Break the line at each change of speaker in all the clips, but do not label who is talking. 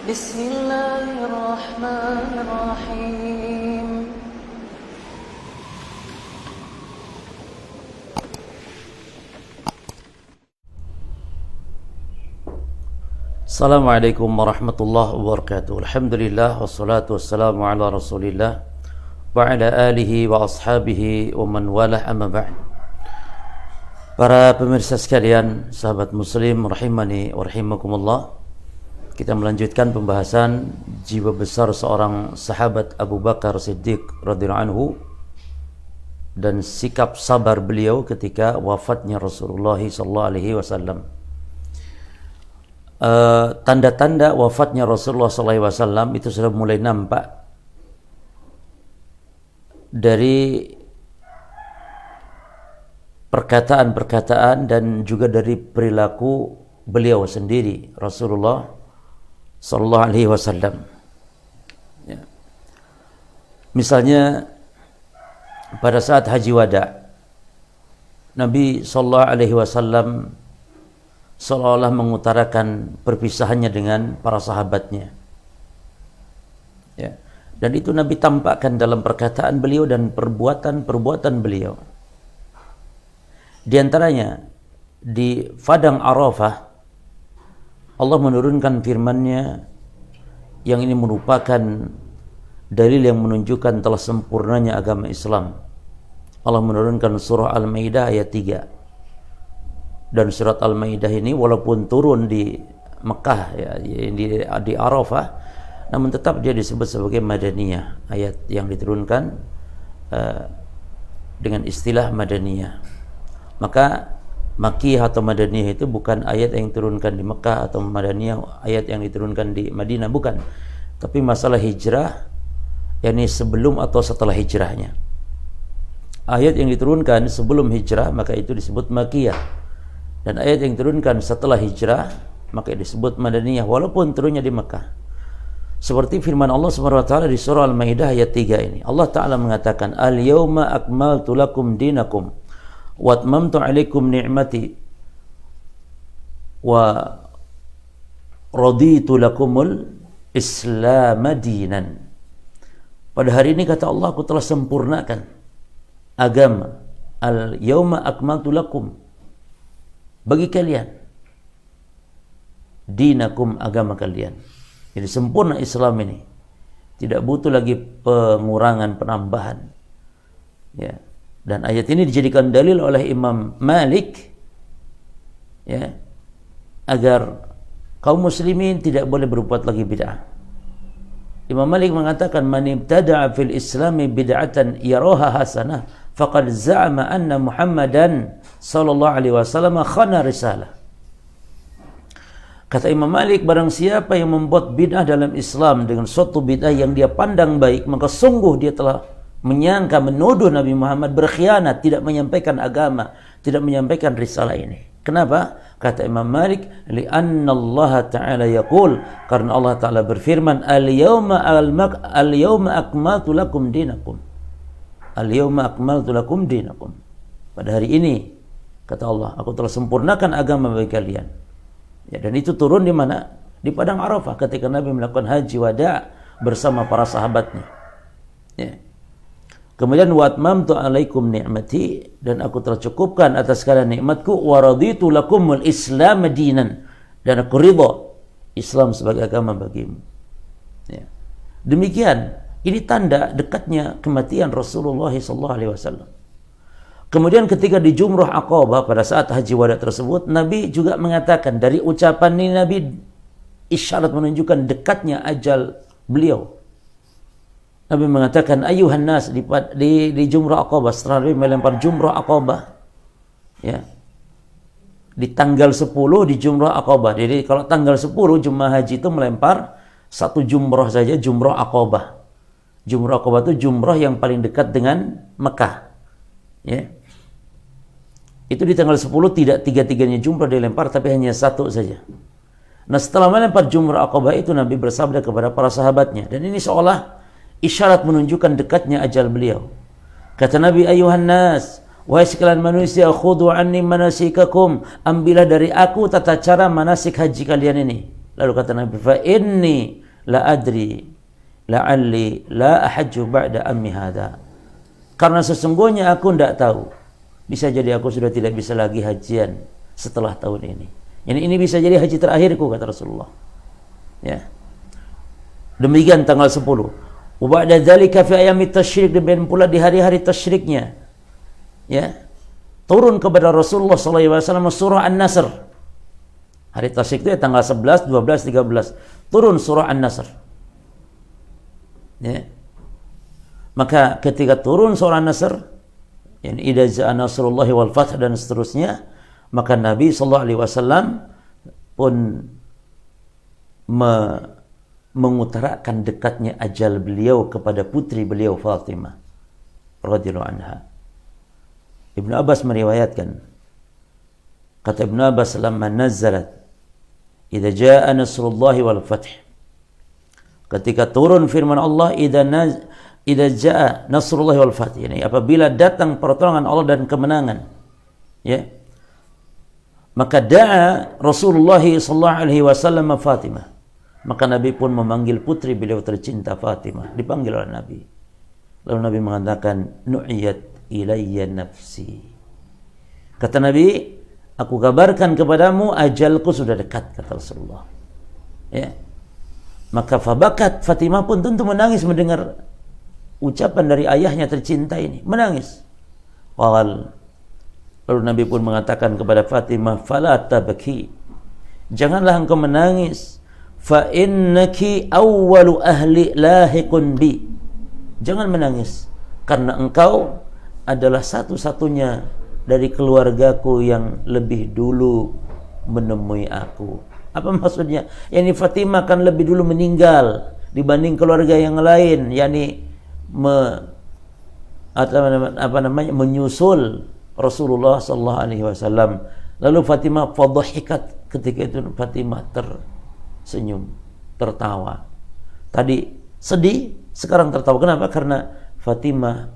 بسم الله الرحمن الرحيم
Assalamualaikum warahmatullahi wabarakatuh. Alhamdulillah wassalatu wassalamu ala Rasulillah wa ala alihi wa ashabihi wa man walah, amma ba'd. Para pemirsa sekalian, sahabat muslim rahimani wa rahimakumullah. Kita melanjutkan pembahasan jiwa besar seorang sahabat Abu Bakar Siddiq radhiyallahu anhu dan sikap sabar beliau ketika wafatnya Rasulullah sallallahu alaihi wasallam. Tanda-tanda wafatnya Rasulullah SAW itu sudah mulai nampak dari perkataan-perkataan dan juga dari perilaku beliau sendiri, Rasulullah SAW. Ya. Misalnya pada saat Haji Wada, Nabi SAW seolah-olah mengutarakan perpisahannya dengan para sahabatnya. Ya. Dan itu Nabi tampakkan dalam perkataan beliau dan perbuatan-perbuatan beliau. Di antaranya di Padang Arafah Allah menurunkan firman-Nya yang ini merupakan dalil yang menunjukkan telah sempurnanya agama Islam. Allah menurunkan surah Al-Maidah ayat 3. Dan surat Al-Maidah ini walaupun turun di Mekah, ya, di Arafah, namun tetap dia disebut sebagai Madaniyah, ayat yang diturunkan dengan istilah Madaniyah. Maka Makkiyah atau Madaniyah itu bukan ayat yang diturunkan di Mekah, atau Madaniyah ayat yang diturunkan di Madinah, bukan. Tapi masalah hijrah, yakni sebelum atau setelah hijrahnya. Ayat yang diturunkan sebelum hijrah maka itu disebut Makkiyah. Dan ayat yang diturunkan setelah hijrah maka disebut Madaniyah walaupun turunnya di Mekah. Seperti firman Allah Subhanahu wa taala di surah Al-Maidah ayat 3 ini. Allah taala mengatakan, "Al-yauma akmaltu lakum dinakum wa atmamtu 'alaikum ni'mati wa raditu lakumul Islam dinan." Pada hari ini kata Allah, aku telah sempurnakan agama. Al-yauma akmaltu lakum, bagi kalian, dinakum, agama kalian. Jadi sempurna Islam ini, tidak butuh lagi pengurangan, penambahan. Ya. Dan ayat ini dijadikan dalil oleh Imam Malik, ya, agar kaum muslimin tidak boleh berbuat lagi bid'ah. Imam Malik mengatakan, man ibtada'a fil islami bid'atan yaraha hasanah faqad za'ama anna Muhammadan sallallahu alaihi wasallam khana risalah. Kata Imam Malik, barang siapa yang membuat bid'ah dalam Islam dengan suatu bid'ah yang dia pandang baik, maka sungguh dia telah menyangka, menuduh Nabi Muhammad berkhianat, tidak menyampaikan agama, tidak menyampaikan risalah ini. Kenapa? Kata Imam Malik, li'anna Allah Ta'ala yaqul, karena Allah Ta'ala berfirman, al-yawma akmaltu lakum dinakum. Al-yawma akmaltu lakum dinakum. Pada hari ini, kata Allah, aku telah sempurnakan agama bagi kalian. Ya, dan itu turun di mana? Di Padang Arafah ketika Nabi melakukan haji wada bersama para sahabatnya. Ya. Kemudian wa atmamtu 'alaikum ni'mati, dan aku telah cukupkan atas kalian nikmatku, wa raditu lakumul Islam dinan, dan aku ridha Islam sebagai agama bagimu. Ya. Demikian, ini tanda dekatnya kematian Rasulullah SAW. Kemudian ketika di Jumrah Aqabah pada saat haji wada tersebut, Nabi juga mengatakan, dari ucapan ini Nabi isyarat menunjukkan dekatnya ajal beliau. Nabi mengatakan, ayuhan nas, di Jumrah Aqabah, setelah Nabi melempar Jumrah Aqabah, ya, di tanggal 10 di Jumrah Aqabah. Jadi kalau tanggal 10 jemaah haji itu melempar satu jumrah saja, Jumrah Aqabah. Jumrah Aqabah itu jumrah yang paling dekat dengan Mekah. Ya. Itu di tanggal 10 tidak tiga-tiganya jumrah dilempar, tapi hanya satu saja. Nah, setelah melempar Jumrah Aqabah itu Nabi bersabda kepada para sahabatnya, dan ini seolah isyarat menunjukkan dekatnya ajal beliau. Kata Nabi, ayuhan nas, wahai sekalian manusia, khudhu anni manasikakum, ambillah dari aku tata cara manasik haji kalian ini. Lalu kata Nabi, fa inni la adri la'alli la ahajju ba'da ammi hadha. Karena sesungguhnya aku tidak tahu. Bisa jadi aku sudah tidak bisa lagi hajian setelah tahun ini. Ini bisa jadi haji terakhirku, kata Rasulullah. Ya. Demikian tanggal 10. Wa ba'da dzalika fi ayyamit tasyrik, dan pula di hari-hari tasyriknya. Ya. Turun kepada Rasulullah SAW surah An-Nasr. Hari tasyrik itu ya tanggal 11, 12, 13. Turun surah An-Nasr. Ya. Maka ketika turun surah An-Nasr, yani idza ja'a nasrullahi wal fath dan seterusnya, maka Nabi sallallahu alaihi wasallam pun mengutarakan dekatnya ajal beliau kepada putri beliau Fatimah radhiyallahu anha. Ibnu Abbas meriwayatkan, kata Ibnu Abbas, lamma nazalat idza jaa nasrullahi wal fath, ketika turun firman Allah idza jaa nasrullahi wal fath, yani apabila datang pertolongan Allah dan kemenangan, ya, maka da'a Rasulullah sallallahu alaihi wasallam Fatimah, maka Nabi pun memanggil putri beliau tercinta Fatimah, dipanggil oleh Nabi. Lalu Nabi mengatakan, nu'iyat ilayya nafsi. Kata Nabi, aku kabarkan kepadamu ajalku sudah dekat, kata Rasulullah. Ya. Maka fabakat, Fatimah pun tentu menangis mendengar ucapan dari ayahnya tercinta ini, menangis. Lalu Nabi pun mengatakan kepada Fatimah, fala tabki, janganlah engkau menangis, fa innaki awwalu ahli lahiqun bi, jangan menangis karena engkau adalah satu-satunya dari keluargaku yang lebih dulu menemui aku. Apa maksudnya? Yani Fatimah kan lebih dulu meninggal dibanding keluarga yang lain, yani menyusul Rasulullah sallallahu alaihi wasallam. Lalu Fatimah fadhahikat, ketika itu Fatimah tersenyum, tertawa. Tadi sedih, sekarang tertawa. Kenapa? Karena Fatimah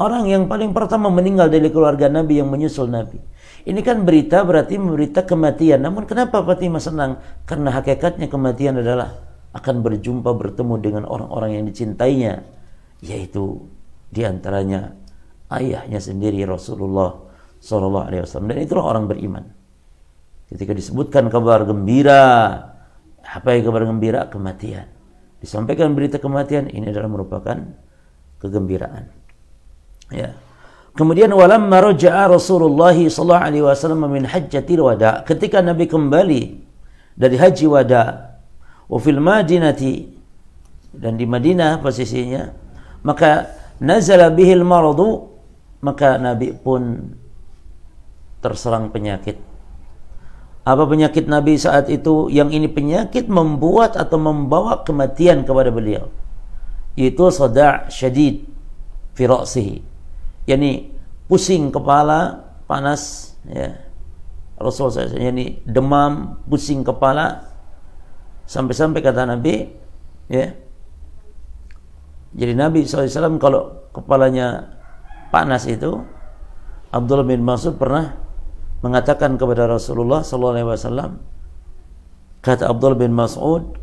orang yang paling pertama meninggal dari keluarga Nabi yang menyusul Nabi. Ini kan berita, berarti berita kematian. Namun kenapa Fatimah senang? Karena hakikatnya kematian adalah akan berjumpa, bertemu dengan orang-orang yang dicintainya, yaitu diantaranya ayahnya sendiri Rasulullah sallallahu alaihi wasallam. Dan itulah orang beriman. Ketika disebutkan kabar gembira, apa yang kabar gembira? Kematian. Disampaikan berita kematian, ini adalah merupakan kegembiraan. Ya. Kemudian walamma raja'a Rasulullah sallallahu alaihi wasallam min hajjatil wada', ketika Nabi kembali dari haji wada', wa fil Madinati, dan di Madinah posisinya, maka nazala bihil maradu, maka Nabi pun terserang penyakit. Apa penyakit Nabi saat itu? Yang ini penyakit membuat atau membawa kematian kepada beliau, yaitu sada' syadid fi ra'sihi, yani pusing kepala, panas, ya. Rasulullah SAW, yani demam, pusing kepala, sampai-sampai kata Nabi, ya, jadi Nabi SAW kalau kepalanya panas itu, Abdullah bin Mas'ud pernah mengatakan kepada Rasulullah SAW, kata Abdullah bin Mas'ud,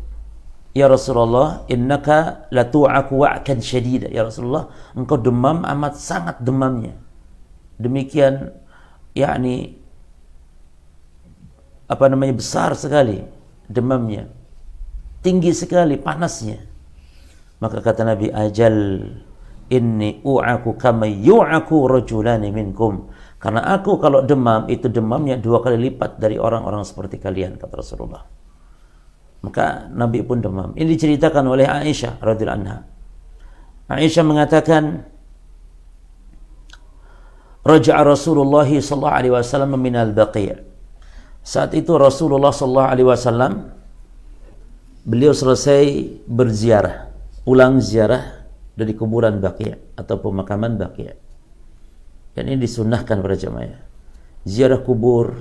ya Rasulullah, innaka latu'aku wa'kan syadida. Ya Rasulullah, engkau demam amat sangat demamnya. Demikian, yakni besar sekali demamnya, tinggi sekali panasnya. Maka kata Nabi, ajal inni u'aku kama yu'aku rajulani minkum. Karena aku kalau demam, itu demamnya 2 kali lipat dari orang-orang seperti kalian, kata Rasulullah. Maka Nabi pun demam. Ini diceritakan oleh Aisyah radhiyallahu anha. Aisyah mengatakan, raja'a Rasulullah sallallahu alaihi wasallam min al-Baqi'. Saat itu Rasulullah sallallahu alaihi wasallam beliau selesai berziarah, pulang ziarah dari kuburan Baqi' atau pemakaman Baqi'. Dan ini disunnahkan pada jemaah. Ziarah kubur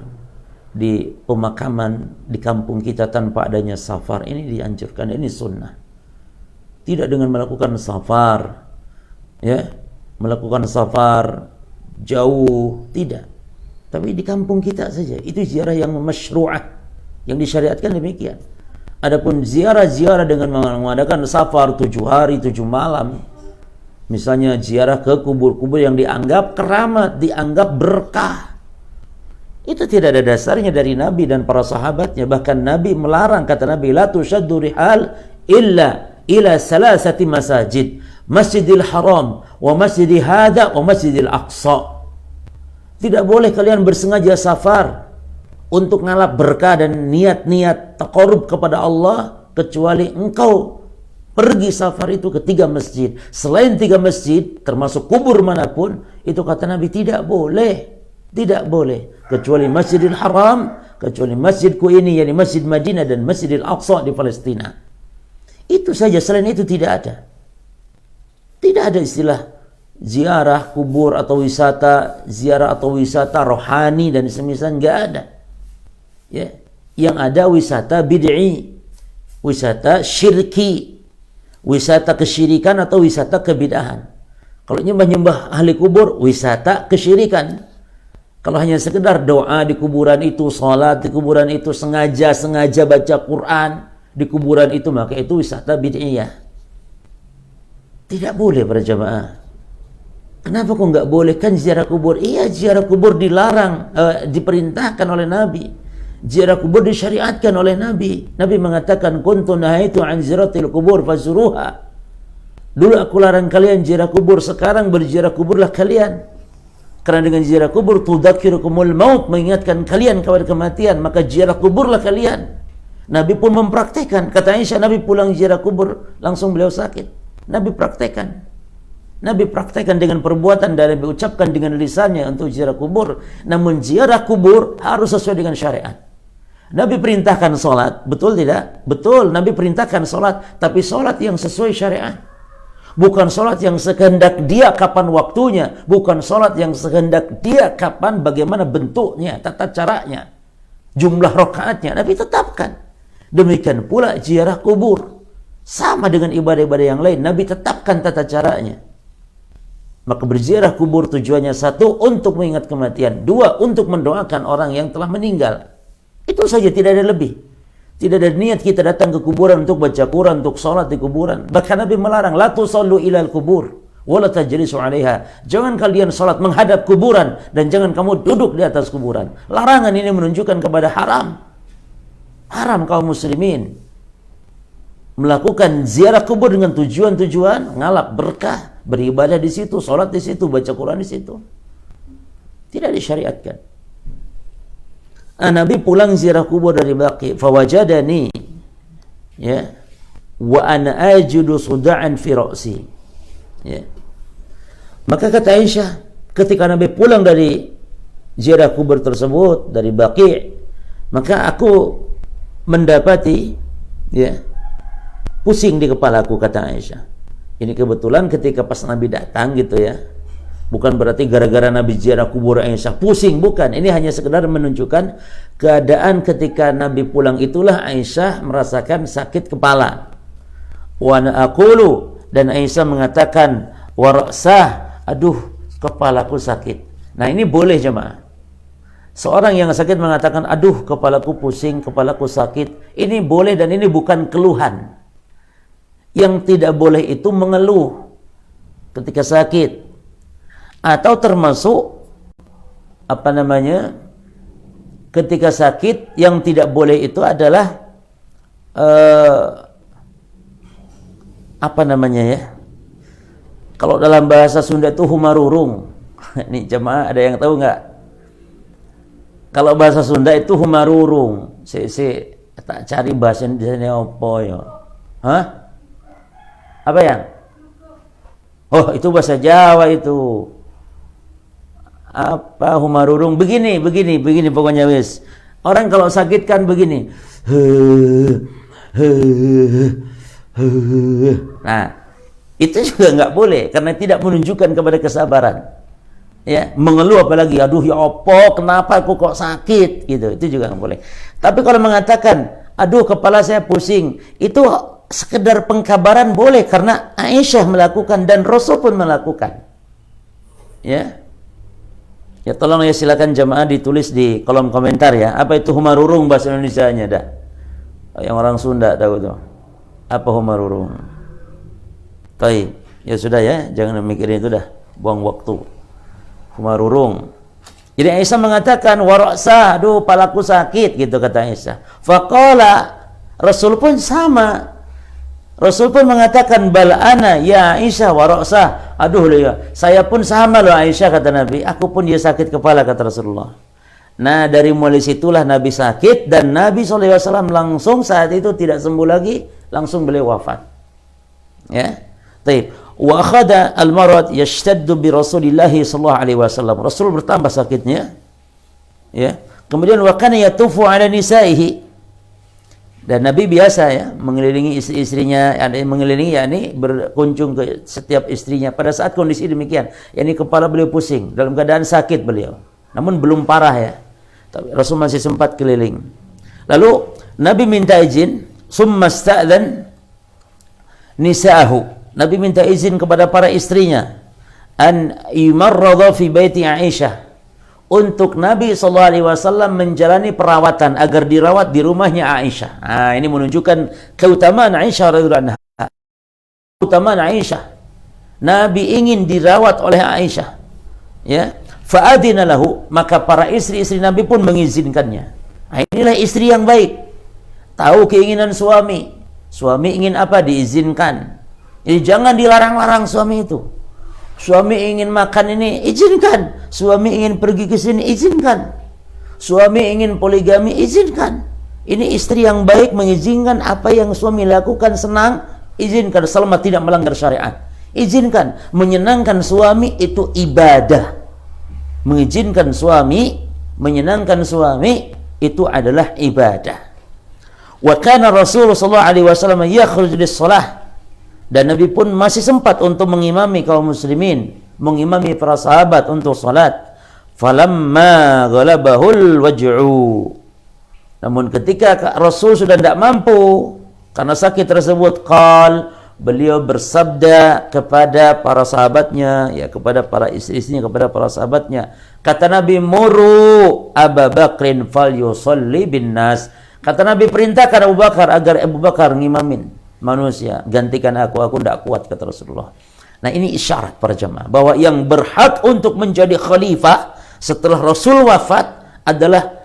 di pemakaman di kampung kita tanpa adanya safar, ini dianjurkan, ini sunnah. Tidak dengan melakukan safar, ya, melakukan safar jauh, tidak. Tapi di kampung kita saja, itu ziarah yang masyru'ah, yang disyariatkan demikian. Adapun ziarah-ziarah dengan mengadakan safar 7 hari 7 malam, misalnya ziarah ke kubur-kubur yang dianggap keramat, dianggap berkah, itu tidak ada dasarnya dari Nabi dan para sahabatnya. Bahkan Nabi melarang, kata Nabi, la tushaddu rihal illa ila salasati masajid, Masjidil Haram, wa Masjidil Hada, wa Masjidil Aqsa. Tidak boleh kalian bersengaja safar untuk ngalap berkah dan niat-niat taqarrub kepada Allah, kecuali engkau pergi safar itu ke 3 masjid. Selain 3 masjid, termasuk kubur manapun, itu kata Nabi tidak boleh. Tidak boleh. Kecuali Masjidil Haram, kecuali masjidku ini, yakni Masjid Madinah dan Masjidil Aqsa di Palestina. Itu saja, selain itu tidak ada. Tidak ada istilah ziarah kubur atau wisata, ziarah atau wisata rohani dan semisal, enggak ada. Ya, yang ada wisata bid'i, wisata syirki, wisata kesyirikan atau wisata kebid'ahan. Kalau nyembah-nyembah ahli kubur, wisata kesyirikan. Kalau hanya sekedar doa di kuburan itu, salat di kuburan itu, sengaja baca Quran di kuburan itu, maka itu wisata bid'iyah. Tidak boleh para jamaah. Kenapa kok nggak boleh? Kan ziarah kubur. Iya, ziarah kubur dilarang, diperintahkan oleh Nabi. Ziarah kubur disyariatkan oleh Nabi. Nabi mengatakan, kuntu nahaitu an ziyaratil kubur fazuruha. Dulu aku larang kalian ziarah kubur, sekarang berziarah kuburlah kalian. Karena dengan ziarah kubur tudzakirukumul maut, mengingatkan kalian kepada kematian, maka ziarah kuburlah kalian. Nabi pun mempraktekkan. Kata Aisyah, Nabi pulang ziarah kubur, langsung beliau sakit. Nabi praktekkan. Nabi praktekkan dengan perbuatan dan Nabi ucapkan dengan lisannya untuk ziarah kubur. Namun ziarah kubur harus sesuai dengan syariat. Nabi perintahkan sholat, betul tidak? Betul, Nabi perintahkan sholat, tapi sholat yang sesuai syariat. Bukan sholat yang sekehendak dia kapan waktunya, bukan sholat yang sekehendak dia kapan, bagaimana bentuknya, tata caranya, jumlah rakaatnya. Nabi tetapkan. Demikian pula ziarah kubur, sama dengan ibadah-ibadah yang lain, Nabi tetapkan tata caranya. Maka berziarah kubur tujuannya 1, untuk mengingat kematian, 2, untuk mendoakan orang yang telah meninggal. Itu saja, tidak ada lebih. Tidak ada niat kita datang ke kuburan untuk baca Quran, untuk sholat di kuburan. Bahkan Nabi melarang, la tusallu ilal kubur wa la tajlisu 'alaiha. Jangan kalian sholat menghadap kuburan dan jangan kamu duduk di atas kuburan. Larangan ini menunjukkan kepada haram. Haram kaum muslimin melakukan ziarah kubur dengan tujuan-tujuan ngalap berkah, beribadah di situ, sholat di situ, baca Quran di situ. Tidak disyariatkan. Nabi pulang ziarah kubur dari Baqi, fawajadani, ya, wa ana ajidu suda'an fi ra'si. Ya. Maka kata Aisyah, ketika Nabi pulang dari ziarah kubur tersebut dari Baqi, maka aku mendapati, ya, pusing di kepalaku, kata Aisyah. Ini kebetulan ketika pas Nabi datang gitu ya. Bukan berarti gara-gara Nabi ziarah kubur Aisyah pusing, bukan. Ini hanya sekedar menunjukkan keadaan ketika Nabi pulang itulah Aisyah merasakan sakit kepala. Wa aqulu, dan Aisyah mengatakan, wa ra'sah, aduh kepalaku sakit. Nah, ini boleh jemaah. Seorang yang sakit mengatakan, aduh kepalaku pusing, kepalaku sakit. Ini boleh dan ini bukan keluhan. Yang tidak boleh itu mengeluh ketika sakit. Atau termasuk ketika sakit, yang tidak boleh itu adalah kalau dalam bahasa Sunda itu humarurung. Ini jemaah ada yang tahu nggak? Kalau bahasa Sunda itu humarurung. Si tak cari bahasa Indonesia apa ya? Hah? Apa ya? Oh, itu bahasa Jawa itu. Apa humarurung? Begini pokoknya wis. Orang kalau sakit kan begini. Nah, itu juga nggak boleh karena tidak menunjukkan kepada kesabaran. Ya, mengeluh apalagi, aduh ya apa, kenapa aku kok sakit gitu. Itu juga nggak boleh. Tapi kalau mengatakan, aduh kepala saya pusing, itu sekedar pengkabaran boleh karena Aisyah melakukan dan Rasul pun melakukan. Ya. Ya tolong ya silakan jamaah ditulis di kolom komentar ya. Apa itu humarurung bahasa Indonesianya dah? Yang orang Sunda tahu tuh. Apa humarurung? Baik, ya sudah ya, jangan mikirin itu dah, buang waktu. Humarurung. Jadi Aisyah mengatakan waroksa, aduh palaku sakit gitu kata Aisyah. Faqala, Rasul pun sama. Rasul pun mengatakan bal ana ya Aisyah waroksa. Aduh ya, saya pun sama loh Aisyah kata Nabi. Aku pun dia sakit kepala kata Rasulullah. Nah dari mulai situlah Nabi sakit dan Nabi SAW langsung saat itu tidak sembuh lagi, langsung beliau wafat. Ya, taib. Wa akhada al-marad yashtaddu bi Rasulillah sallallahu alaihi wasallam. Rasul bertambah sakitnya. Ya. Kemudian wa kana yatufu ala nisaihi. Dan Nabi biasa ya mengelilingi istri-istrinya, mengelilingi yakni berkunjung ke setiap istrinya pada saat kondisi demikian. Yakni kepala beliau pusing, dalam keadaan sakit beliau. Namun belum parah ya. Tapi Rasul masih sempat keliling. Lalu Nabi minta izin, summa sta'dzan nisa'ahu. Nabi minta izin kepada para istrinya an yumarradha fi baiti Aisyah, untuk Nabi SAW menjalani perawatan agar dirawat di rumahnya Aisyah. Nah, ini menunjukkan keutamaan Aisyah radhiyallahu anha. Keutamaan Aisyah. Nabi ingin dirawat oleh Aisyah. Ya, fa'adina lahu, maka para istri-istri Nabi pun mengizinkannya. Nah, inilah istri yang baik. Tahu keinginan suami. Suami ingin apa diizinkan. Jadi jangan dilarang-larang suami itu. Suami ingin makan ini, izinkan. Suami ingin pergi ke sini, izinkan. Suami ingin poligami, izinkan. Ini istri yang baik mengizinkan apa yang suami lakukan senang, izinkan selama tidak melanggar syariat. Izinkan. Menyenangkan suami itu ibadah. Mengizinkan suami, menyenangkan suami itu adalah ibadah. Wa kana Rasulullah sallallahu alaihi wasallam yakhruj lis-shalah. Dan Nabi pun masih sempat untuk mengimami kaum muslimin, mengimami para sahabat untuk salat. Falamma ghalabahul waj'u. Namun ketika Rasul sudah tidak mampu karena sakit tersebut, beliau bersabda kepada para sahabatnya, ya kepada para istri-istrinya, kepada para sahabatnya. Kata Nabi, muru Abu Bakrin falyusalli bin nas. Kata Nabi, perintahkan Abu Bakar agar Abu Bakar ngimamin manusia, gantikan aku tidak kuat kata Rasulullah. Nah ini isyarat para jemaah bahwa yang berhak untuk menjadi khalifah setelah Rasul wafat adalah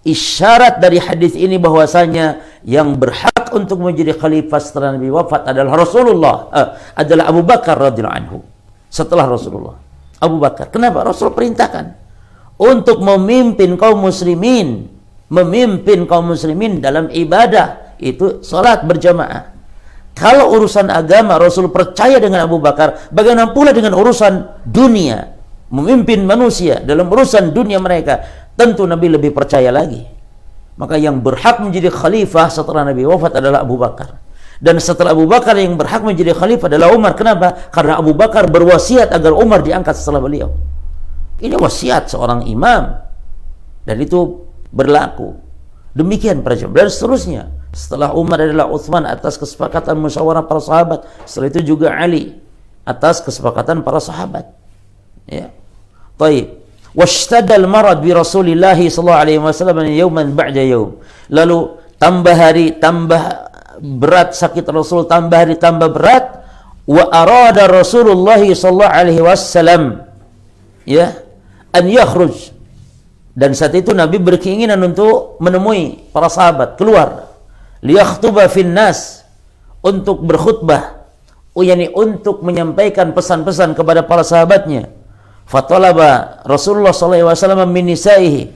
isyarat dari hadis ini bahwasanya yang berhak untuk menjadi khalifah setelah Nabi wafat adalah Rasulullah, adalah Abu Bakar radhiyallahu anhu. Setelah Rasulullah, Abu Bakar. Kenapa? Rasul perintahkan untuk memimpin kaum muslimin, dalam ibadah itu salat berjamaah. Kalau urusan agama Rasul percaya dengan Abu Bakar, bagaimana pula dengan urusan dunia, memimpin manusia dalam urusan dunia mereka, tentu Nabi lebih percaya lagi. Maka yang berhak menjadi khalifah setelah Nabi wafat adalah Abu Bakar. Dan setelah Abu Bakar yang berhak menjadi khalifah adalah Umar. Kenapa? Karena Abu Bakar berwasiat agar Umar diangkat setelah beliau. Ini wasiat seorang imam. Dan itu berlaku. Demikian para jemaah. Dan seterusnya. Setelah Umar adalah Utsman atas kesepakatan musyawarah para sahabat. Setelah itu juga Ali atas kesepakatan para sahabat. Ya. Baik. Washtadda al-marad bi Rasulillah sallallahu alaihi wasallam yawman ba'da yawm. Lalu tambah hari tambah berat sakit Rasul, tambah hari tambah berat. Wa arada Rasulullah sallallahu alaihi wasallam ya an yakhruj. Dan saat itu Nabi berkeinginan untuk menemui para sahabat, keluar. Liyakhtuba fin nas, untuk berkhutbah, yakni untuk menyampaikan pesan-pesan kepada para sahabatnya. Fatalaba Rasulullah SAW min nisaihi,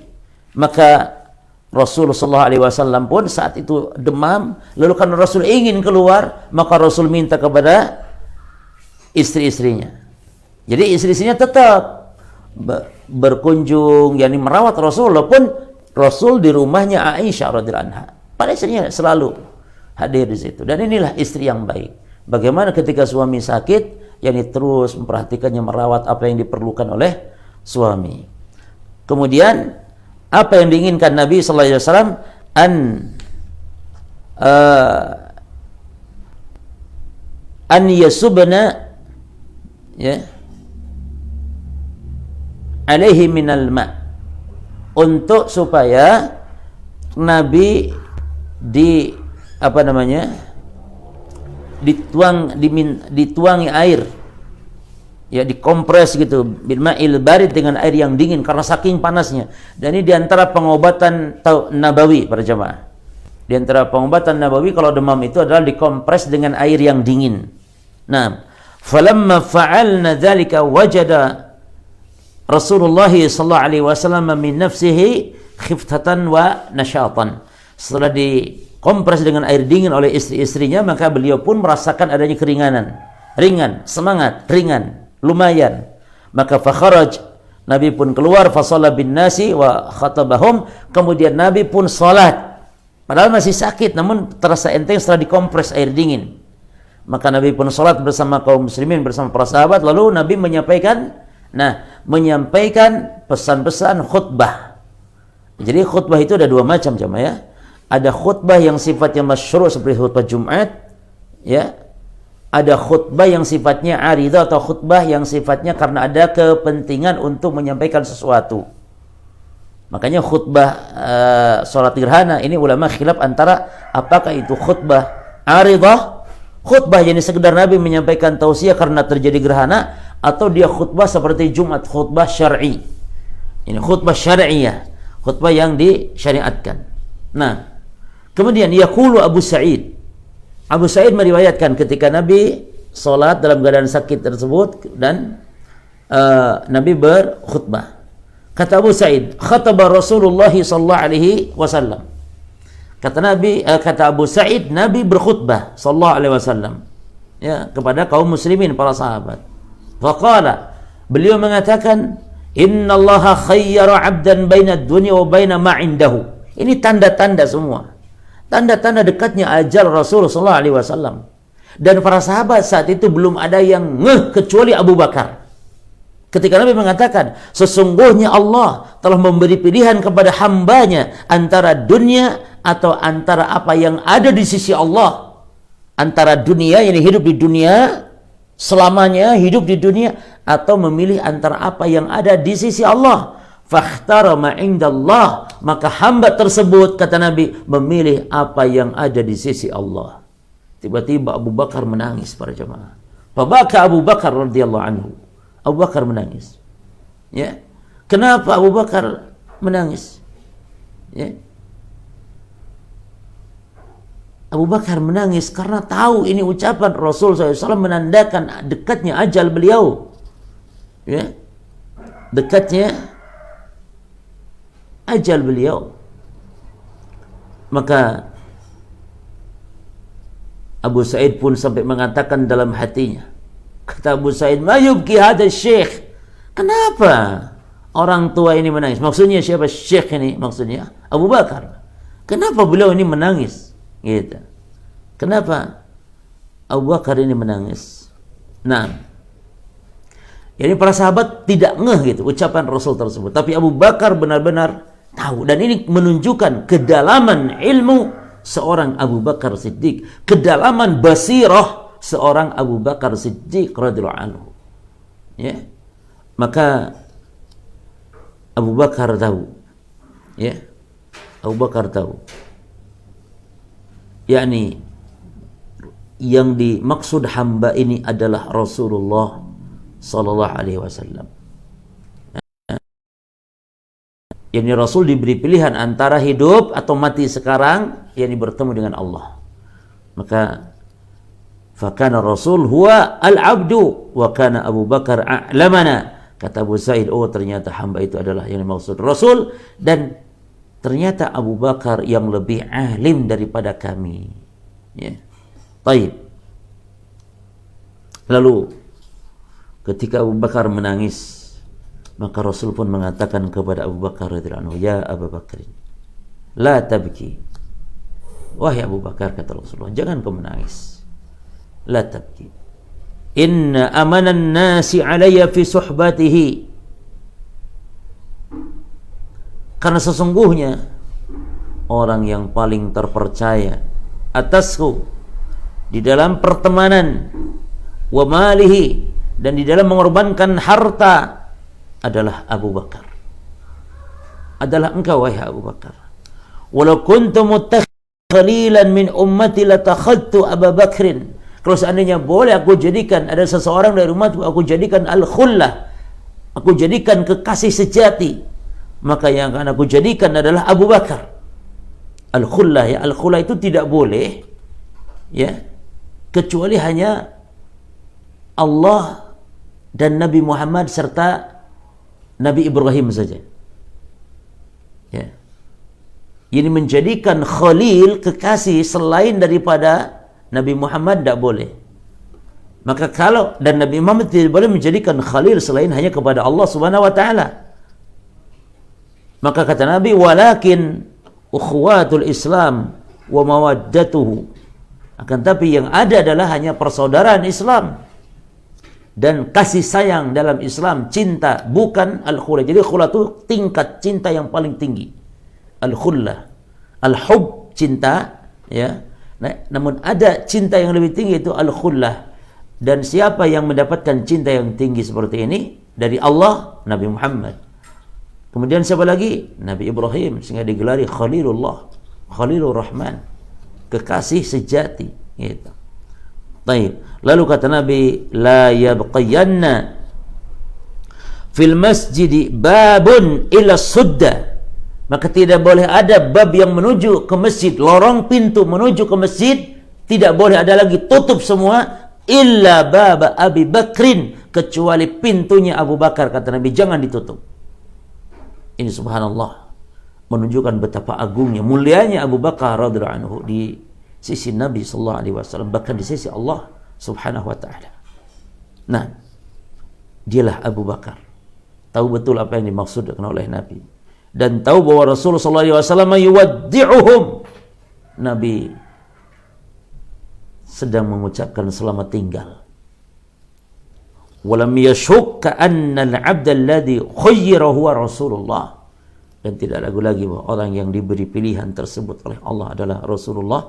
maka Rasul SAW pun saat itu demam. Lalu karena Rasul ingin keluar, maka Rasul minta kepada istri-istrinya. Jadi istri-istrinya tetap berkunjung, yakni merawat Rasul, walaupun Rasul di rumahnya Aisyah radhiyallahu anha. Pada istrinya selalu hadir di situ. Dan inilah istri yang baik. Bagaimana ketika suami sakit, yakni terus memperhatikannya, merawat apa yang diperlukan oleh suami. Kemudian apa yang diinginkan Nabi sallallahu alaihi wasallam, an yasubna ya alaihi minal ma, untuk supaya Nabi apa namanya, dituangi air, ya dikompres gitu, bil ma'il barid, dengan air yang dingin karena saking panasnya. Dan ini diantara pengobatan nabawi para jamaah. Diantara pengobatan nabawi kalau demam itu adalah dikompres dengan air yang dingin. Nah, falamma fa'alna dzalika wajada Rasulullah sallallahu alaihi wasallam min nafsihi khiftatan wa nasyatan. Setelah dikompres dengan air dingin oleh istri-istrinya, maka beliau pun merasakan adanya keringanan, ringan, semangat, ringan, lumayan. Maka fakharaj, Nabi pun keluar, fasalla bin nasi wa khatabahum, kemudian Nabi pun salat. Padahal masih sakit, namun terasa enteng setelah dikompres air dingin. Maka Nabi pun salat bersama kaum muslimin, bersama para sahabat. Lalu Nabi menyampaikan pesan-pesan khutbah. Jadi khutbah itu ada dua macam jemaah ya. Ada khutbah yang sifatnya masyru' seperti khutbah Jumat, ya. Ada khutbah yang sifatnya aridah atau khutbah yang sifatnya karena ada kepentingan untuk menyampaikan sesuatu. Makanya khutbah sholat gerhana ini ulama khilaf antara apakah itu khutbah aridah, khutbah yang sekedar Nabi menyampaikan tausiah karena terjadi gerhana, atau dia khutbah seperti Jumat, khutbah syar'i. Ini khutbah syar'iyah, khutbah yang disyariatkan. Nah, kemudian yaqulu Abu Sa'id. Abu Sa'id meriwayatkan ketika Nabi salat dalam keadaan sakit tersebut dan Nabi berkhutbah. Kata Abu Sa'id, khataba Rasulullah sallallahu alaihi wasallam. Kata Abu Sa'id, Nabi berkhutbah sallallahu alaihi wasallam, ya, kepada kaum muslimin, para sahabat. Faqala, beliau mengatakan, innallaha khayyara 'abdan baina ad-dunya wa baina ma 'indahu. Ini tanda-tanda semua. Tanda-tanda dekatnya ajal Rasul sallallahu alaihi wasallam. Dan para sahabat saat itu belum ada yang ngeh kecuali Abu Bakar. Ketika Nabi mengatakan, sesungguhnya Allah telah memberi pilihan kepada hambanya antara dunia atau antara apa yang ada di sisi Allah. Antara dunia, yang hidup di dunia, selamanya hidup di dunia, atau memilih antara apa yang ada di sisi Allah. Fakhtara ma indallah, maka hamba tersebut, kata Nabi, memilih apa yang ada di sisi Allah. Tiba-tiba Abu Bakar menangis para jemaah. Fabaka Abu Bakar radhiyallahu anhu. Abu Bakar menangis. Ya. Kenapa Abu Bakar menangis? Ya. Abu Bakar menangis karena tahu ini ucapan Rasul SAW menandakan dekatnya ajal beliau. Ya. Dekatnya ajal beliau. Maka Abu Sa'id pun sampai mengatakan dalam hatinya, kata Abu Sa'id, ma yubki hadha syekh. Kenapa orang tua ini menangis? Maksudnya siapa syekh ini? Maksudnya Abu Bakar. Kenapa beliau ini menangis? Gitu. Kenapa Abu Bakar ini menangis? Nah, ini para sahabat tidak ngeh gitu ucapan Rasul tersebut, tapi Abu Bakar benar-benar tahu, dan ini menunjukkan kedalaman ilmu seorang Abu Bakar Siddiq, kedalaman basirah seorang Abu Bakar Siddiq radhiyallahu anhu. Ya. Maka Abu Bakar tahu. Ya. Abu Bakar tahu. Yakni yang dimaksud hamba ini adalah Rasulullah sallallahu alaihi wasallam. Yakni Rasul diberi pilihan antara hidup atau mati sekarang, yakni bertemu dengan Allah. Maka fakana Rasul huwa al-abdu wa kana Abu Bakar a'lamana. Kata Abu Sa'id, oh ternyata hamba itu adalah yang dimaksud Rasul, dan ternyata Abu Bakar yang lebih alim daripada kami. Ya. Baik. Lalu ketika Abu Bakar menangis, maka Rasul pun mengatakan kepada Abu Bakar radhiyallahu anhu, ya Abu Bakar, la tabki. Wahai Abu Bakar, kata Rasulullah, jangan kau menangis. La tabki. Inna amanan nasi alayya fi suhbatihi. Karena sesungguhnya orang yang paling terpercaya atasku di dalam pertemanan, wa malihi, dan di dalam mengorbankan harta, adalah Abu Bakar. Adalah engkau wahai Abu Bakar. Walau kuntu qalilan min ummati latakhadtu Abu Bakrin. Kalau seandainya boleh aku jadikan ada seseorang dari umatku, aku jadikan al-khullah, aku jadikan kekasih sejati, maka yang akan aku jadikan adalah Abu Bakar. Al-khullah, ya, al-khullah itu tidak boleh, ya, kecuali hanya Allah dan Nabi Muhammad serta Nabi Ibrahim saja. Ya. Ini menjadikan khalil, kekasih selain daripada Nabi Muhammad tidak boleh. Maka kalau dan Nabi Muhammad tidak boleh menjadikan khalil selain hanya kepada Allah Subhanahu wa taala. Maka kata Nabi, walakin ukhuwatul Islam wa mawaddatuhu. Akan tapi yang ada adalah hanya persaudaraan Islam dan kasih sayang dalam Islam, cinta, bukan al-khullah. Jadi khullah itu tingkat cinta yang paling tinggi. Al-khullah, al-hub, cinta, ya. Nah, namun ada cinta yang lebih tinggi, itu al-khullah. Dan siapa yang mendapatkan cinta yang tinggi seperti ini? Dari Allah, Nabi Muhammad. Kemudian siapa lagi? Nabi Ibrahim, sehingga digelari Khalilullah, Khalilur Rahman, kekasih sejati, gitu. Baik. Lalu kata Nabi, la yabqiyanna fil masjidi babun ila sudda. Maka tidak boleh ada bab yang menuju ke masjid, lorong pintu menuju ke masjid, tidak boleh ada lagi, tutup semua, illa baba Abi Bakrin, kecuali pintunya Abu Bakar, kata Nabi, jangan ditutup. Ini subhanallah menunjukkan betapa agungnya, mulianya Abu Bakar radhiyallahu anhu di sisi Nabi sallallahu alaihi wasallam, bahkan di sisi Allah subhanahu wa ta'ala. Nah, dialah Abu Bakar, tahu betul apa yang dimaksudkan oleh Nabi, dan tahu bahwa Rasulullah SAW yuwaddi'uhum. Nabi sedang mengucapkan selamat tinggal. Walam yashukka anna al-'abda alladhi khayyara huwa Rasulullah. Dan tidak ragu lagi bahwa orang yang diberi pilihan tersebut oleh Allah adalah Rasulullah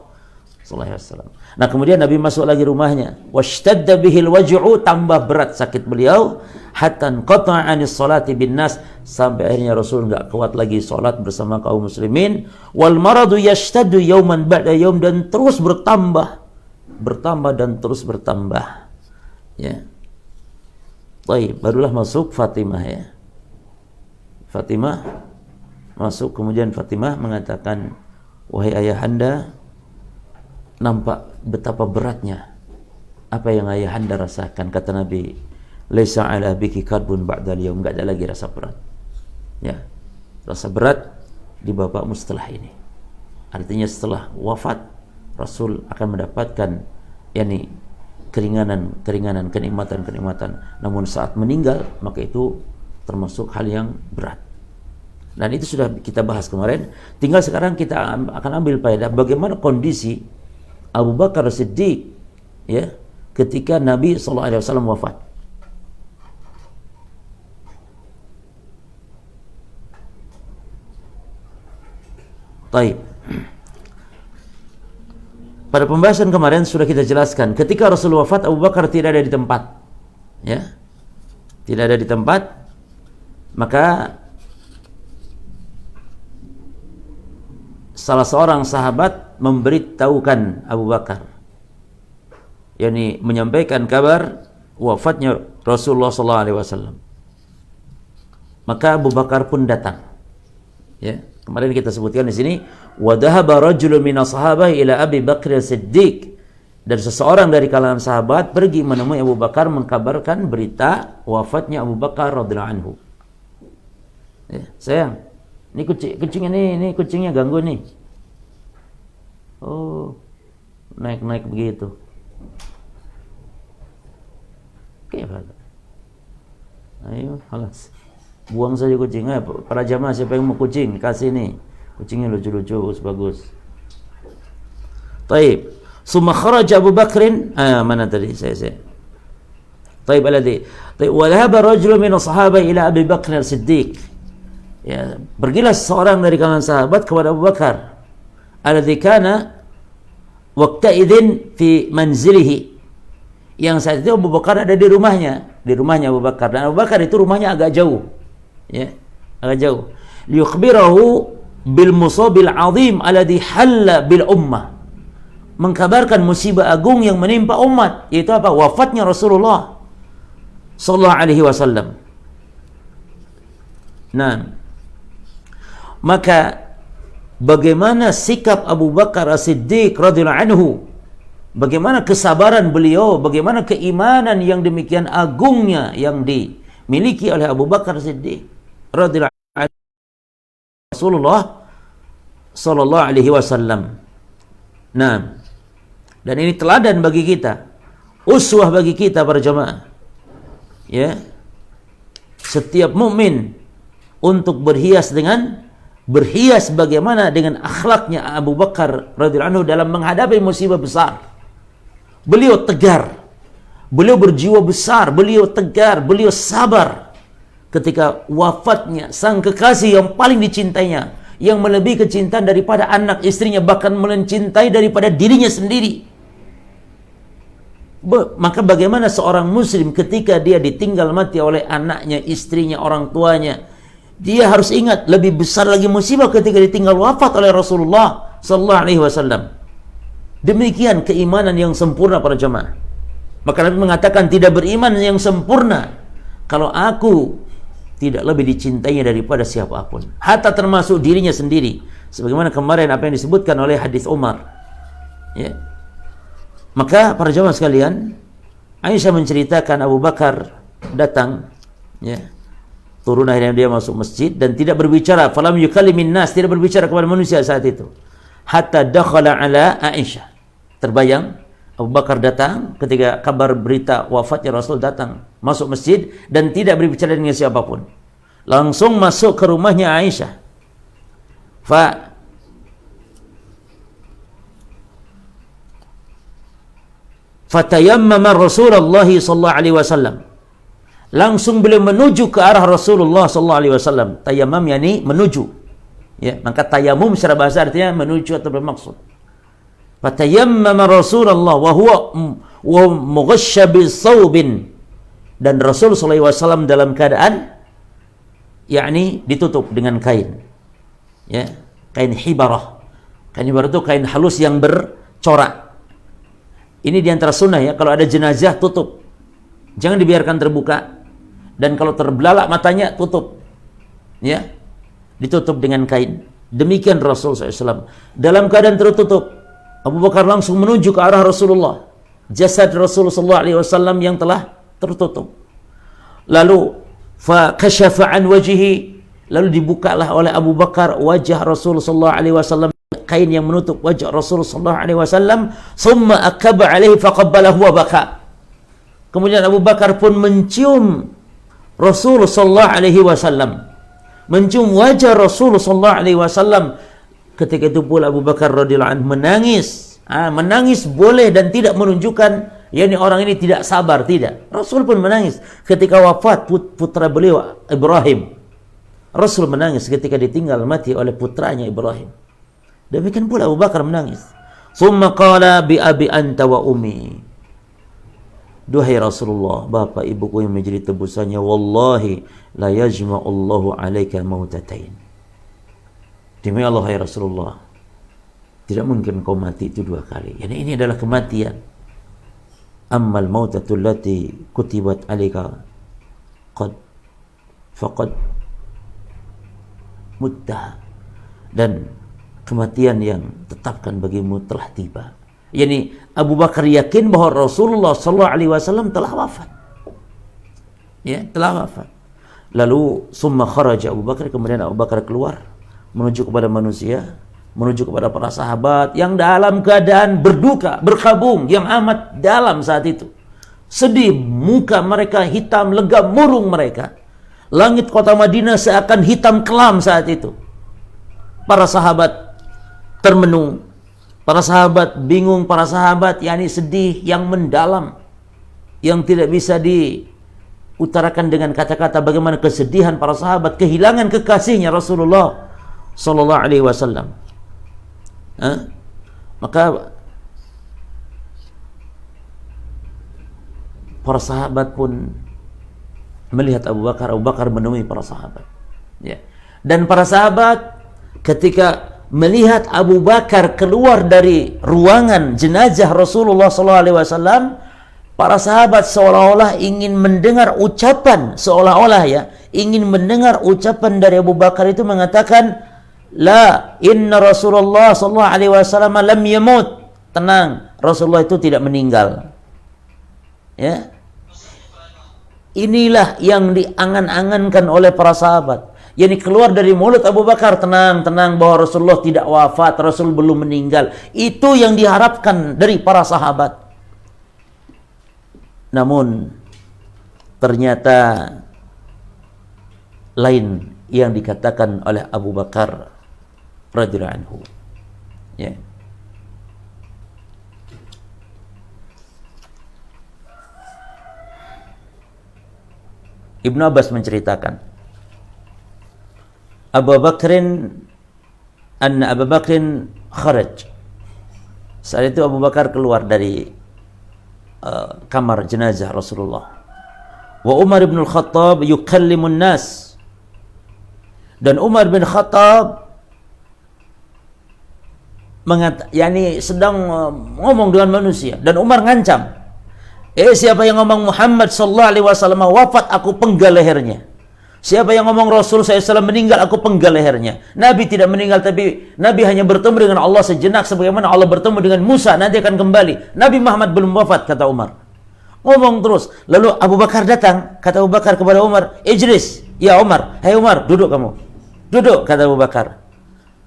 sallallahu alaihi wasallam. Nah, kemudian Nabi masuk lagi rumahnya. Washtadda bihil waj'u, tambah berat sakit beliau, hatta qata'a 'anis salati bin nas, sampai akhirnya Rasul enggak kuat lagi salat bersama kaum muslimin. Wal maradu yashtaddu yawman ba'da yawm, dan terus bertambah dan terus bertambah. Ya. Baik, barulah masuk Fatimah, ya. Fatimah masuk, kemudian Fatimah mengatakan, wahai ayahanda, nampak betapa beratnya apa yang ayahanda rasakan. Kata Nabi, laisa ala biki karbun ba'dal yaum, enggak ada lagi rasa berat. Ya. Rasa berat di bapakmu setelah ini. Artinya setelah wafat Rasul akan mendapatkan yakni keringanan, kenikmatan. Namun saat meninggal maka itu termasuk hal yang berat. Dan itu sudah kita bahas kemarin. Tinggal sekarang kita akan ambil faedah bagaimana kondisi Abu Bakar Siddiq, ya, ketika Nabi SAW wafat. Baik. Pada pembahasan kemarin sudah kita jelaskan, ketika Rasul wafat, Abu Bakar tidak ada di tempat, ya, tidak ada di tempat. Maka salah seorang sahabat memberitahukan Abu Bakar, yakni menyampaikan kabar wafatnya Rasulullah SAW. Maka Abu Bakar pun datang. Ya, kemarin kita sebutkan di sini, wa dhahaba rajulun minas sahabah ila Abi Bakr Siddiq, dan seseorang dari kalangan sahabat pergi menemui Abu Bakar mengkabarkan berita wafatnya Abu Bakar radhiyallahu anhu. Ya, sayang, ini kucing ini kucingnya ganggu nih. Oh, naik begitu. Oke, Pak. Ayo, halas. Buang saja kucingnya. Para jamaah, siapa yang mau kucing, kasih nih. Kucingnya lucu-lucu, bagus. Taib. Summa kharaja Abu Bakrin. Mana tadi saya. Taib alladhi. Taib. Wa dhahaba rajulun min as-sahabah ila Abi Bakr As-Siddiq. Ya, pergilah seorang dari kalangan sahabat kepada Abu Bakar. Alladhi kana waqta idzin fi manzilihi. Yang saat itu Abu Bakar ada di rumahnya Abu Bakar, dan Abu Bakar itu rumahnya agak jauh, ya, agak jauh. Liyukhbirahu bil musabil azim alladhi halla bil ummah, mengkabarkan musibah agung yang menimpa umat, yaitu apa? Wafatnya Rasulullah sallallahu alaihi wasallam. Nah, maka bagaimana sikap Abu Bakar As-Siddiq radhiyallahu anhu, bagaimana kesabaran beliau, bagaimana keimanan yang demikian agungnya yang dimiliki oleh Abu Bakar As-Siddiq radhiyallahu anhu Rasulullah sallallahu alaihi wasallam. Nah, dan ini teladan bagi kita, uswah bagi kita para jemaah. Ya. Setiap mukmin untuk berhias bagaimana dengan akhlaknya Abu Bakar radhiyallahu anhu dalam menghadapi musibah besar. Beliau tegar, beliau berjiwa besar, beliau tegar, beliau sabar ketika wafatnya sang kekasih yang paling dicintainya, yang melebihi kecintaan daripada anak istrinya, bahkan mencintai daripada dirinya sendiri. Maka bagaimana seorang muslim ketika dia ditinggal mati oleh anaknya, istrinya, orang tuanya, dia harus ingat lebih besar lagi musibah ketika ditinggal wafat oleh Rasulullah sallallahu alaihi wasallam. Demikian keimanan yang sempurna para jemaah. Maka Nabi mengatakan tidak beriman yang sempurna kalau aku tidak lebih dicintainya daripada siapapun, hatta termasuk dirinya sendiri, sebagaimana kemarin apa yang disebutkan oleh hadis Umar. Ya. Maka para jemaah sekalian, Aisyah menceritakan Abu Bakar datang, ya, turun akhirnya dia masuk masjid dan tidak berbicara, falam yukallimin nas, tidak berbicara kepada manusia saat itu, hatta dakhala ala Aisyah. Terbayang Abu Bakar datang ketika kabar berita wafatnya Rasul, datang masuk masjid dan tidak berbicara dengan siapapun, langsung masuk ke rumahnya Aisyah. Fatayammama Rasulullah sallallahu alaihi wasallam, langsung beliau menuju ke arah Rasulullah sallallahu alaihi wasallam. Tayammum yakni menuju, ya, maka tayamum secara bahasa artinya menuju atau bermaksud. Fatayammama Rasulullah wa huwa mughashsha bisawbin, dan Rasul sallallahu alaihi wasallam dalam keadaan yakni ditutup dengan kain, ya, kain hibarah. Kain hibarah itu kain halus yang bercorak. Ini diantara sunnah, ya, kalau ada jenazah tutup, jangan dibiarkan terbuka, dan kalau terbelalak matanya tutup, ya, ditutup dengan kain. Demikian Rasul SAW dalam keadaan tertutup. Abu Bakar langsung menuju ke arah Rasulullah, jasad Rasulullah SAW yang telah tertutup. Lalu fakashafa an wajhihi, lalu dibukalah oleh Abu Bakar wajah Rasulullah SAW, kain yang menutup wajah Rasulullah SAW. Summa akaba alaihi faqabbalahu wa baka. Kemudian Abu Bakar pun mencium Rasulullah SAW, mencium wajah Rasulullah SAW. Ketika itu pula Abu Bakar radhiyallahu anhu menangis. Menangis boleh dan tidak menunjukkan yakni orang ini tidak sabar, tidak. Rasul pun menangis ketika wafat putra beliau Ibrahim. Rasul menangis ketika ditinggal mati oleh putranya Ibrahim. Demikian pula Abu Bakar menangis. Tsumma qala bi abi anta wa ummi. Duhai Rasulullah, bapak ibuku yang menjadi tebusannya, wallahi la yajma'ullahu alaika mautatain. Demi Allah, hai Rasulullah, tidak mungkin kau mati itu dua kali. Yani ini adalah kematian. Ammal mautatul lati kutibat alaika qad faqad mutta. Dan kematian yang tetapkan bagimu telah tiba. Yani Abu Bakar yakin bahwa Rasulullah SAW telah wafat. Ya, telah wafat. Lalu summa kharaja Abu Bakar, kemudian Abu Bakar keluar menuju kepada manusia, menuju kepada para sahabat yang dalam keadaan berduka, berkabung yang amat dalam saat itu. Sedih, muka mereka hitam, legam murung mereka. Langit kota Madinah seakan hitam kelam saat itu. Para sahabat termenung, para sahabat bingung, para sahabat yakni sedih yang mendalam, yang tidak bisa diutarakan dengan kata-kata. Bagaimana kesedihan para sahabat kehilangan kekasihnya Rasulullah sallallahu alaihi wasallam. Maka para sahabat pun melihat Abu Bakar. Abu Bakar menemui para sahabat, ya. Dan para sahabat ketika melihat Abu Bakar keluar dari ruangan jenazah Rasulullah SAW, para sahabat seolah-olah ingin mendengar ucapan, ingin mendengar ucapan dari Abu Bakar itu mengatakan, la inna Rasulullah SAW lam yamut. Tenang, Rasulullah itu tidak meninggal. Ya. Inilah yang diangan-angankan oleh para sahabat. Yani keluar dari mulut Abu Bakar, tenang bahwa Rasulullah tidak wafat, Rasul belum meninggal. Itu yang diharapkan dari para sahabat. Namun ternyata lain yang dikatakan oleh Abu Bakar radhiyallahu anhu. Ya. Ibnu Abbas menceritakan, Abu Bakrin kharaj. Saat itu Abu Bakar keluar dari kamar jenazah Rasulullah. Wa Umar bin Khattab yukallimun nas. Dan Umar bin Khattab sedang ngomong dengan manusia, dan Umar ngancam, siapa yang ngomong Muhammad sallallahu alaihi wasallam wafat, aku penggal lehernya. Siapa yang ngomong Rasul SAW meninggal, aku penggal lehernya. Nabi tidak meninggal, tapi Nabi hanya bertemu dengan Allah sejenak, sebagaimana Allah bertemu dengan Musa, nanti akan kembali. Nabi Muhammad belum wafat, kata Umar. Ngomong terus. Lalu Abu Bakar datang, kata Abu Bakar kepada Umar, ijlis, ya Umar. Hai Umar, duduk kamu. Duduk, kata Abu Bakar.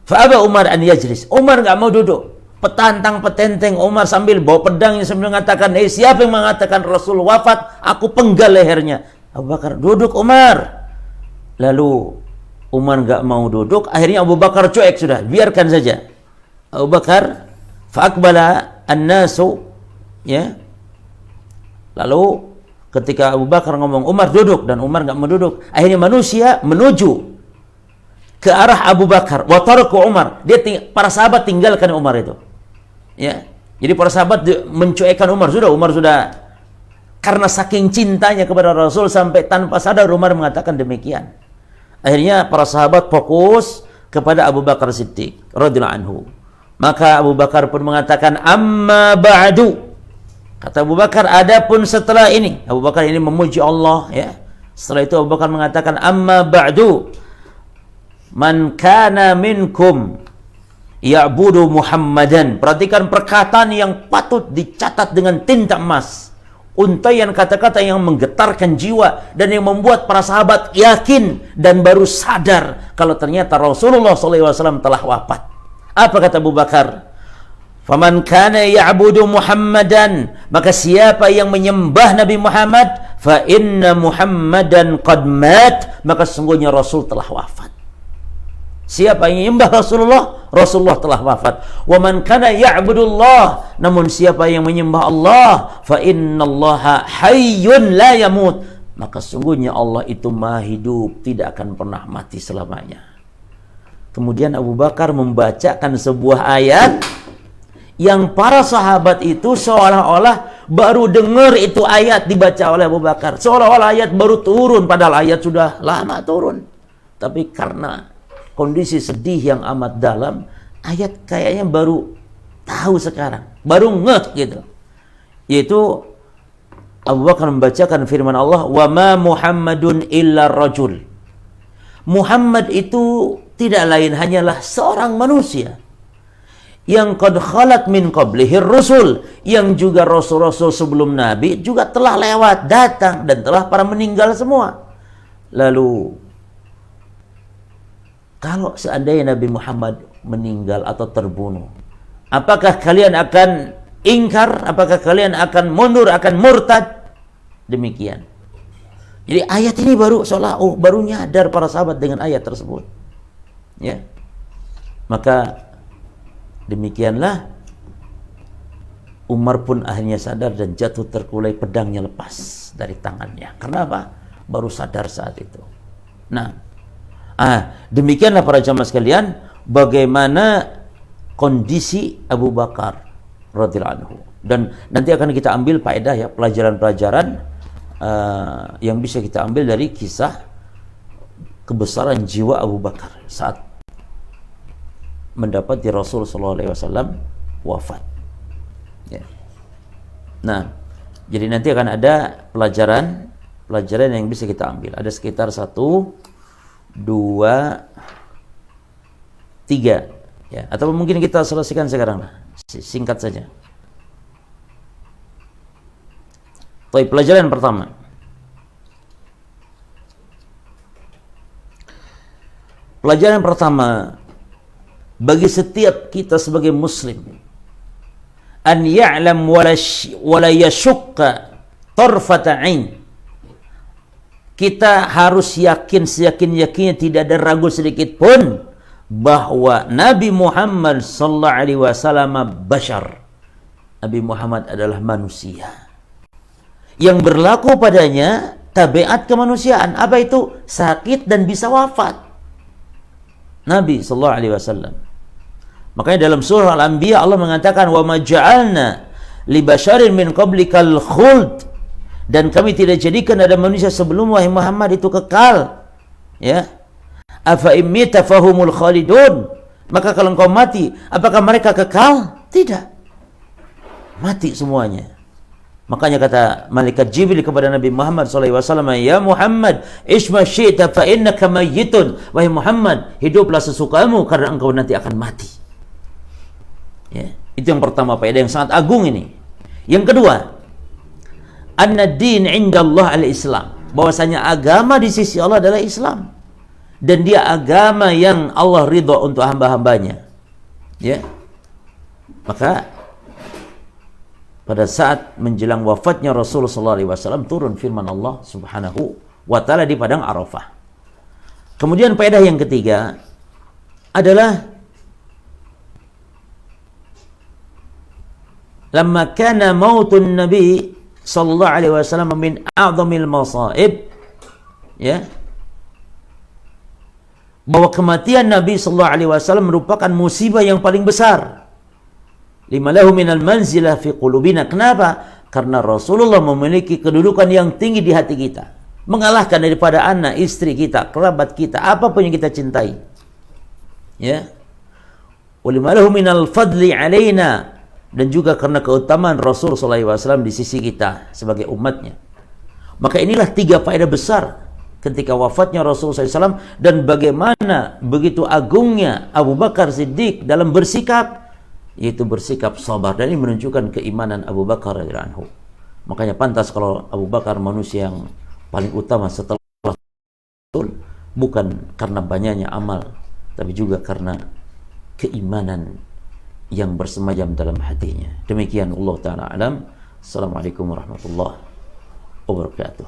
Fa'aba Umar an yajlis. Umar enggak mau duduk. Petantang petenteng Umar sambil bawa pedangnya sambil mengatakan, siapa yang mengatakan Rasul wafat, aku penggal lehernya. Abu Bakar, duduk Umar. Lalu Umar enggak mau duduk, akhirnya Abu Bakar cuek, sudah, biarkan saja. Abu Bakar fa'akbala an-nasu, ya. Lalu ketika Abu Bakar ngomong Umar duduk, dan Umar enggak mau duduk, akhirnya manusia menuju ke arah Abu Bakar. Wa taraku Umar. Para sahabat tinggalkan Umar itu. Ya. Jadi para sahabat mencuekkan Umar sudah karena saking cintanya kepada Rasul sampai tanpa sadar Umar mengatakan demikian. Akhirnya para sahabat fokus kepada Abu Bakar Siddiq radhiyallahu anhu. Maka Abu Bakar pun mengatakan, amma ba'du. Kata Abu Bakar, adapun setelah ini. Abu Bakar ini memuji Allah, ya. Setelah itu Abu Bakar mengatakan, amma ba'du. Man kana minkum ya'budu Muhammadan. Perhatikan perkataan yang patut dicatat dengan tinta emas. Untaian kata-kata yang menggetarkan jiwa dan yang membuat para sahabat yakin dan baru sadar kalau ternyata Rasulullah SAW telah wafat. Apa kata Abu Bakar? Faman kana ya'budu Muhammadan, maka siapa yang menyembah Nabi Muhammad, fa inna Muhammadan qad mat, maka sesungguhnya Rasul telah wafat. Siapa yang menyembah Rasulullah, Rasulullah telah wafat. Wa man kana ya'budullah, namun siapa yang menyembah Allah, fa innallaha hayyun la yamut, maka sungguhnya Allah itu maha hidup, tidak akan pernah mati selamanya. Kemudian Abu Bakar membacakan sebuah ayat yang para sahabat itu seolah-olah baru dengar itu ayat dibaca oleh Abu Bakar. Seolah-olah ayat baru turun, padahal ayat sudah lama turun. Tapi karena kondisi sedih yang amat dalam, ayat kayaknya baru tahu sekarang, baru ngeh gitu. Yaitu Abu Bakar membacakan firman Allah, wa ma Muhammadun illa rajul. Muhammad itu tidak lain hanyalah seorang manusia yang qad khalat min qablihi rusul, yang juga rasul-rasul sebelum Nabi juga telah lewat, datang, dan telah para meninggal semua. Lalu kalau seandainya Nabi Muhammad meninggal atau terbunuh, apakah kalian akan ingkar? Apakah kalian akan mundur, akan murtad? Demikian. Jadi ayat ini baru baru nyadar para sahabat dengan ayat tersebut. Ya. Maka demikianlah Umar pun akhirnya sadar dan jatuh terkulai, pedangnya lepas dari tangannya. Kenapa? Baru sadar saat itu. Nah, demikianlah para jamaah sekalian bagaimana kondisi Abu Bakar radhiyallahu anhu. Dan nanti akan kita ambil faedah, ya, pelajaran-pelajaran yang bisa kita ambil dari kisah kebesaran jiwa Abu Bakar saat mendapati Rasul sallallahu alaihi wasallam wafat. Ya. Nah, jadi nanti akan ada pelajaran yang bisa kita ambil. Ada sekitar 1, 2, 3. Ya, atau mungkin kita selesaikan sekarang lah. Singkat saja. Baik, pelajaran pertama. Pelajaran pertama bagi setiap kita sebagai muslim, an ya'lam wala yashukka tarfata 'ain. Kita harus yakin seyakin-yakinnya, tidak ada ragu sedikit pun bahwa Nabi Muhammad sallallahu alaihi wasallam bashar. Nabi Muhammad adalah manusia yang berlaku padanya tabiat kemanusiaan. Apa itu? Sakit dan bisa wafat. Nabi sallallahu alaihi wasallam. Makanya dalam surah Al-Anbiya Allah mengatakan, wa ma ja'alna li basharin min qablikal khuld, dan kami tidak jadikan ada manusia sebelum wahai Muhammad itu kekal. Ya. Afa immita fahumul khalidun. Maka kalau engkau mati, apakah mereka kekal? Tidak. Mati semuanya. Makanya kata malaikat Jibril kepada Nabi Muhammad SAW, ya Muhammad, ishma syi'ta fa innaka mayyitun. Wahai Muhammad, hiduplah sesukamu karena engkau nanti akan mati. Ya, itu yang pertama, faedah yang sangat agung ini. Yang kedua, anna din indallah al-Islam, bahwasanya agama di sisi Allah adalah Islam, dan dia agama yang Allah ridha untuk hamba-hambanya. Ya. Maka pada saat menjelang wafatnya Rasulullah SAW turun firman Allah Subhanahu wa ta'ala di padang Arafah. Kemudian faedah yang ketiga adalah lamma kana mautun Nabi sallallahu alaihi wasallam min a'zamil masaib, ya, bahwa kematian Nabi sallallahu alaihi wasallam merupakan musibah yang paling besar. Lima lahu minal manzilah fi qulubina. Kenapa? Karena Rasulullah memiliki kedudukan yang tinggi di hati kita, mengalahkan daripada anak, istri kita, kerabat kita, apapun yang kita cintai. Ya. Wa lima lahu minal fadli alaina, dan juga karena keutamaan Rasul sallallahu alaihi wasallam di sisi kita sebagai umatnya. Maka inilah 3 faedah besar ketika wafatnya Rasul SAW, dan bagaimana begitu agungnya Abu Bakar Siddiq dalam bersikap, yaitu bersikap sabar, dan ini menunjukkan keimanan Abu Bakar radhiyallahu anhu. Makanya pantas kalau Abu Bakar manusia yang paling utama setelah Rasul, bukan karena banyaknya amal, tapi juga karena keimanan yang bersemajam dalam hatinya. Demikian Allah Ta'ala alam. Assalamualaikum warahmatullahi wabarakatuh.